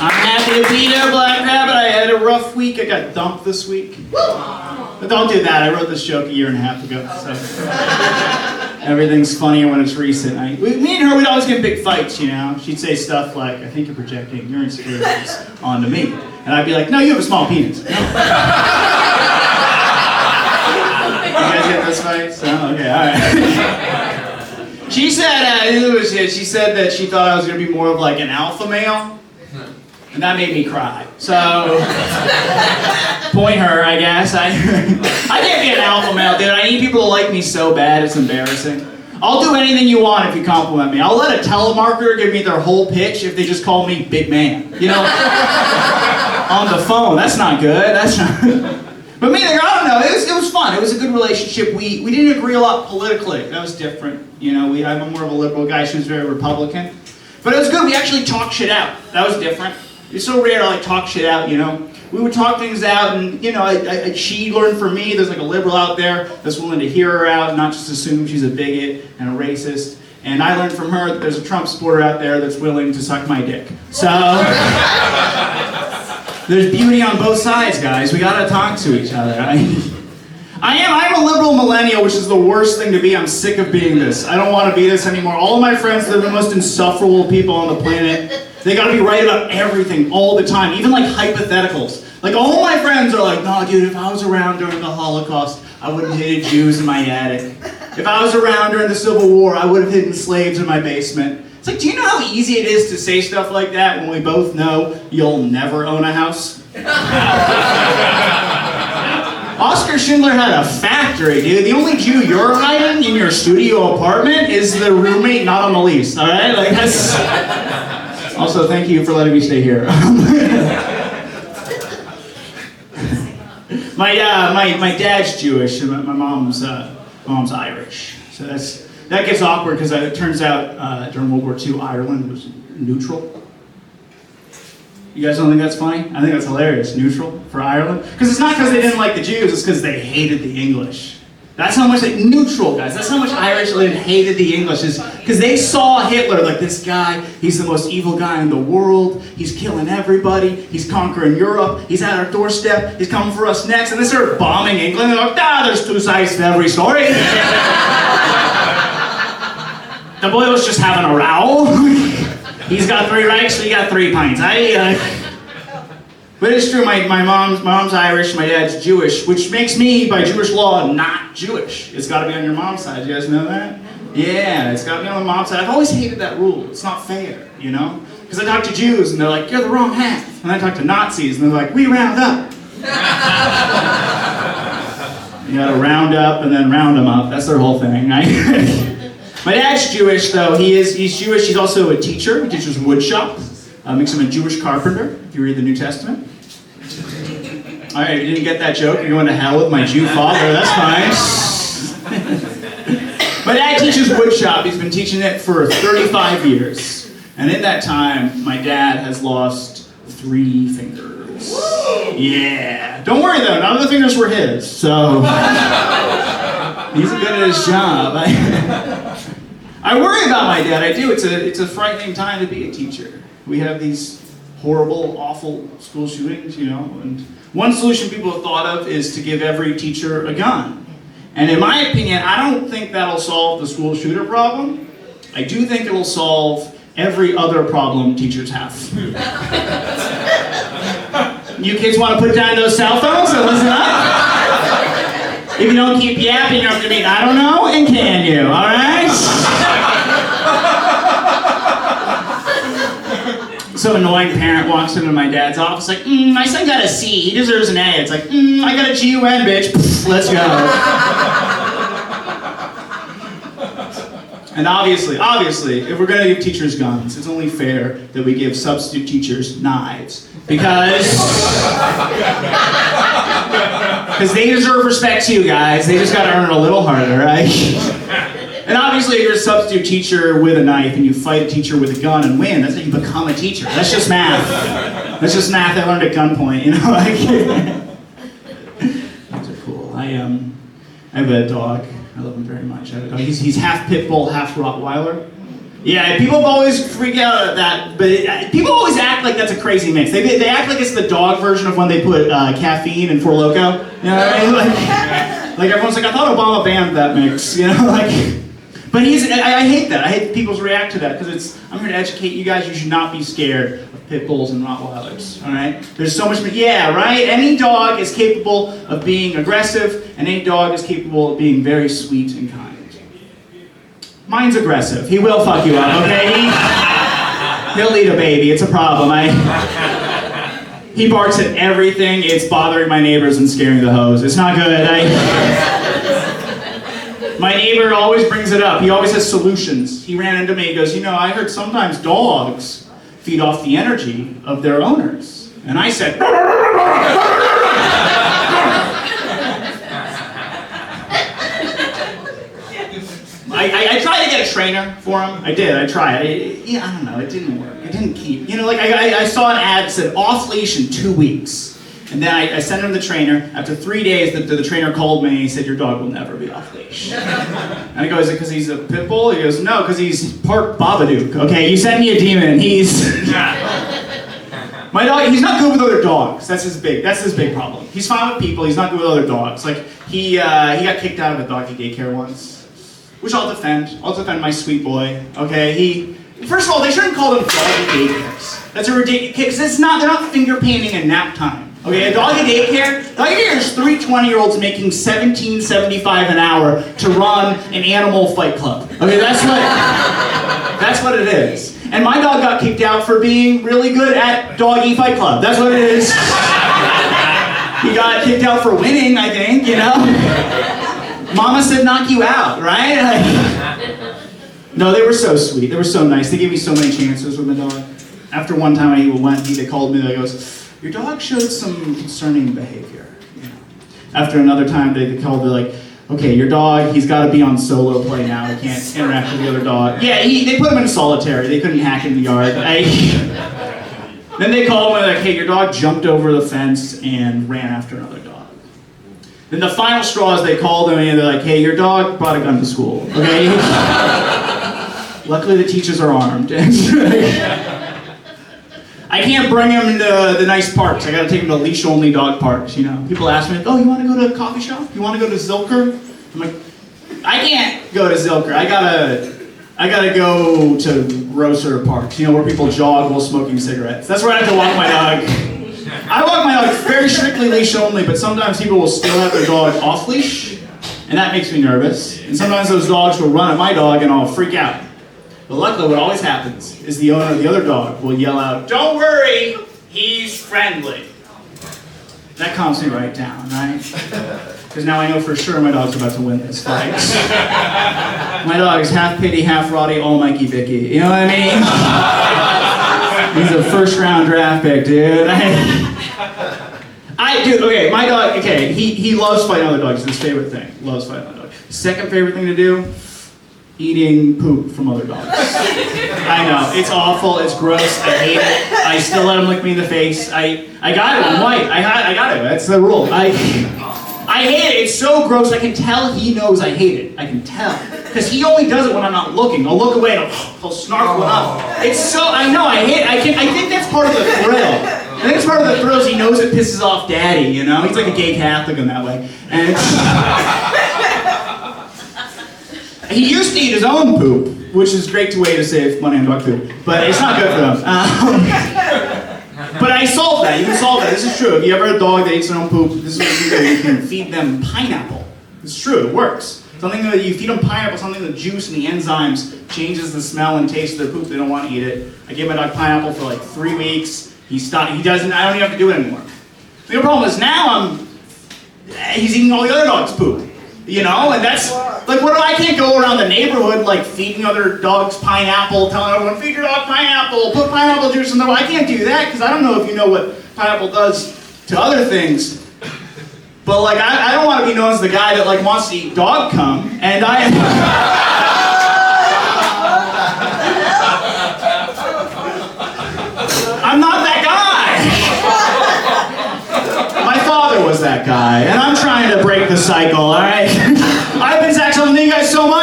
I'm happy to be here, Black Rabbit. I had a rough week. I got dumped this week. But don't do that. I wrote this joke a year and a half ago. So everything's funnier when it's recent. Me and her, we'd always get in big fights, you know. She'd say stuff like, I think you're projecting your insecurities onto me. And I'd be like, no, you have a small penis. No. You guys get this fight? So, okay, all right. She said that she thought I was going to be more of like an alpha male. And that made me cry. So, point her, I guess. I can't be an alpha male, dude. I need people to like me so bad, it's embarrassing. I'll do anything you want if you compliment me. I'll let a telemarketer give me their whole pitch if they just call me big man. You know? On the phone. That's not good. That's not... But me, I don't know. It was fun. It was a good relationship. We didn't agree a lot politically. That was different. You know, I'm more of a liberal guy. She was very Republican. But it was good. We actually talked shit out. That was different. It's so rare to like talk shit out, you know. We would talk things out, and you know, she learned from me. There's like a liberal out there that's willing to hear her out, and not just assume she's a bigot and a racist. And I learned from her that there's a Trump supporter out there that's willing to suck my dick. So there's beauty on both sides, guys. We gotta talk to each other. I'm a liberal millennial, which is the worst thing to be. I'm sick of being this. I don't want to be this anymore. All of my friends, they're the most insufferable people on the planet. They gotta be right about everything all the time, even like hypotheticals. Like all my friends are like, no dude, if I was around during the Holocaust, I would have hidden Jews in my attic. If I was around during the Civil War, I would have hidden slaves in my basement. It's like, do you know how easy it is to say stuff like that when we both know you'll never own a house? Oskar Schindler had a factory, dude. The only Jew you're hiding in your studio apartment is the roommate not on the lease, all right? Like that's... Also, thank you for letting me stay here. My dad's Jewish and my mom's Irish. So that gets awkward because it turns out during World War II, Ireland was neutral. You guys don't think that's funny? I think that's hilarious. Neutral for Ireland? Because it's not because they didn't like the Jews, it's because they hated the English. That's how much neutral, guys. That's how much Irish hated the English, is because they saw Hitler like this guy, he's the most evil guy in the world, he's killing everybody, he's conquering Europe, he's at our doorstep, he's coming for us next, and they started bombing England, and they're like, there's two sides to every story. The boy was just having a row. He's got 3 Reichs, we got 3 pints. But it's true, my mom's Irish, my dad's Jewish, which makes me, by Jewish law, not Jewish. It's got to be on your mom's side. You guys know that? Yeah, it's got to be on the mom's side. I've always hated that rule. It's not fair, you know? Because I talk to Jews, and they're like, you're the wrong half. And I talk to Nazis, and they're like, we round up. You got to round up and then round them up. That's their whole thing. My dad's Jewish, though. He's Jewish. He's also a teacher. He teaches woodshop. Makes him a Jewish carpenter, if you read the New Testament. All right, you didn't get that joke. You're going to hell with my Jew father. That's fine. My dad teaches woodshop. He's been teaching it for 35 years. And in that time, my dad has lost 3 fingers. Yeah. Don't worry, though. None of the fingers were his. So he's good at his job. I worry about my dad. I do. It's a frightening time to be a teacher. We have these horrible, awful school shootings, you know, and one solution people have thought of is to give every teacher a gun. And in my opinion, I don't think that'll solve the school shooter problem. I do think it'll solve every other problem teachers have. You kids want to put down those cell phones and listen up? If you don't keep yapping, you're up to me, I don't know, and can you, all right? Some annoying parent walks into my dad's office like, my son got a C, he deserves an A. It's like, I got a G-U-N, bitch, pff, let's go. And obviously, if we're gonna give teachers guns, it's only fair that we give substitute teachers knives. Because they deserve respect too, guys. They just gotta earn it a little harder, right? And obviously, if you're a substitute teacher with a knife and you fight a teacher with a gun and win, that's how you become a teacher. That's just math. That's just math I learned at gunpoint, you know? Like, dogs are cool. I have a dog. I love him very much. I have a dog. He's half pit bull, half Rottweiler. Yeah, people always freak out at that, but people always act like that's a crazy mix. They act like it's the dog version of when they put caffeine in Four Loko. You know what I mean? Like everyone's like, I thought Obama banned that mix. You know, like. But I hate that. I hate people's react to that because I'm here to educate you guys. You should not be scared of pit bulls and Rottweilers. All right? There's so much. Yeah, right. Any dog is capable of being aggressive, and any dog is capable of being very sweet and kind. Mine's aggressive. He will fuck you up, okay? He'll eat a baby. It's a problem. He barks at everything. It's bothering my neighbors and scaring the hoes. It's not good. My neighbor always brings it up. He always has solutions. He ran into me. He goes, I heard sometimes dogs feed off the energy of their owners. And I said, I tried to get a trainer for him. I did. I tried. I don't know. It didn't work. It didn't keep. I saw an ad that said off leash in 2 weeks. And then I sent him the trainer. After 3 days, the trainer called me and he said, your dog will never be off leash. And I go, is it because he's a pit bull? He goes, no, because he's part Babadook. Okay, you sent me a demon. My dog, he's not good with other dogs. That's his big problem. He's fine with people. He's not good with other dogs. Like he got kicked out of a doggy daycare once, which I'll defend. I'll defend my sweet boy. Okay, first of all, they shouldn't call them doggy daycares. That's a ridiculous. Because they're not finger painting at nap time. Okay, a doggy daycare is 3 20-year-olds making $17.75 an hour to run an animal fight club. Okay, that's what it is. And my dog got kicked out for being really good at doggy fight club. That's what it is. He got kicked out for winning, I think, Mama said knock you out, right? No, they were so sweet. They were so nice. They gave me so many chances with my dog. After one time they called me, they goes, your dog showed some concerning behavior. After another time, they called, they're like, okay, your dog, he's got to be on solo play now. He can't interact with the other dog. Yeah, they put him in solitary. They couldn't hack in the yard. Then they called me, like, hey, your dog jumped over the fence and ran after another dog. Then the final straw is they called him and they're like, hey, your dog brought a gun to school, okay? Luckily, the teachers are armed. I can't bring him to the nice parks. I gotta take him to leash-only dog parks, People ask me, oh, you wanna go to a coffee shop? You wanna go to Zilker? I'm like, I can't go to Zilker. I gotta go to Grocer parks, where people jog while smoking cigarettes. That's where I have to walk my dog. I walk my dog very strictly leash-only, but sometimes people will still have their dog off-leash, and that makes me nervous. And sometimes those dogs will run at my dog and I'll freak out. But luckily, what always happens is the owner of the other dog will yell out, don't worry, he's friendly. That calms me right down, right? Because now I know for sure my dog's about to win this fight. My dog's half pity, half Roddy, all Mikey Vicky. You know what I mean? He's a first-round draft pick, dude. My dog, he loves fighting other dogs. It's his favorite thing. Loves fighting other dogs. Second favorite thing to do, eating poop from other dogs. I know, it's awful, it's gross, I hate it. I still let him lick me in the face. I got it, I'm white. I got it, that's the rule. I hate it, it's so gross, I can tell he knows I hate it. I can tell. Because he only does it when I'm not looking. I'll look away and he'll snarf one up. It's so, I know, I hate it. I think that's part of the thrill. I think it's part of the thrill is he knows it pisses off daddy, He's like a gay Catholic in that way. And he used to eat his own poop, which is a great way to save money on dog food, but it's not good for them. But I solved that. You can solve that. This is true. If you ever have a dog that eats their own poop, this is what you can do. You can feed them pineapple. It's true. It works. Something that you feed them pineapple, something the juice and the enzymes changes the smell and taste of their poop. They don't want to eat it. I gave my dog pineapple for like 3 weeks. He stopped. He doesn't. I don't even have to do it anymore. The other problem is now he's eating all the other dogs' poop. And that's, like, I can't go around the neighborhood, like, feeding other dogs pineapple, telling everyone, feed your dog pineapple, put pineapple juice in the, I can't do that, because I don't know if you know what pineapple does to other things, but, like, I don't want to be known as the guy that, like, wants to eat dog cum, and I'm not that guy! My father was that guy, and I'm trying to break the cycle, alright? I've been Zac Silverman, thank you guys so much.